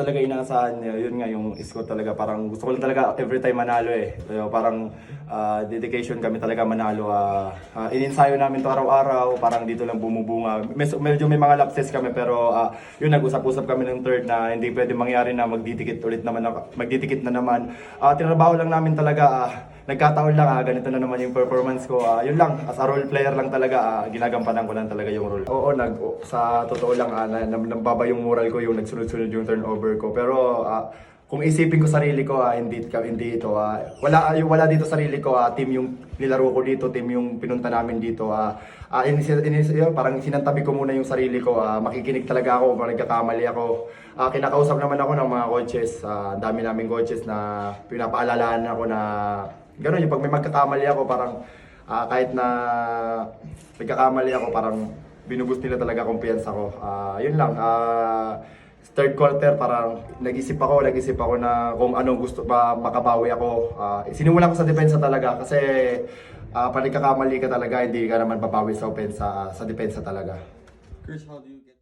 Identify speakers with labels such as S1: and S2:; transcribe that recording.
S1: talaga inaasahan, yun nga yung score talaga. Parang gusto ko lang talaga every time manalo eh. So, parang dedication kami talaga manalo. Ininsayo namin to araw-araw, parang dito lang bumubunga. Medyo may mga lapses kami pero yun nag-usap-usap kami ng third na hindi pwede mangyari na magdidikit ulit naman, magdidikit na naman. Tinrabaho lang namin talaga, nagkataon lang ganito na naman yung performance ko. Yun lang, as a role player lang talaga, ginagampanan ko lang talaga yung role. Oo, sa totoo lang, nambaba yung moral ko yung nagsunod-sunod yung turnover ko. Pero kung isipin ko sarili ko, hindi ito. Wala dito sarili ko, team yung nilaro ko dito, team yung pinunta namin dito. Parang sinantabi ko muna yung sarili ko, makikinig talaga ako kung nagkakamali ako. Kinakausap naman ako ng mga coaches, ang dami naming coaches na pinapaalalahan ako na gano'n yung pag may magkakamali ako, parang kahit na nagkakamali ako, parang binubus nila talaga kumpiyansa ko. Yun lang, third quarter parang nag-isip ako na kung anong gusto ba makabawi ako. Sinimulan ko sa depensa talaga kasi pag nagkakamali ka talaga, hindi ka naman babawi sa opensa, sa depensa talaga.
S2: Chris, how do you get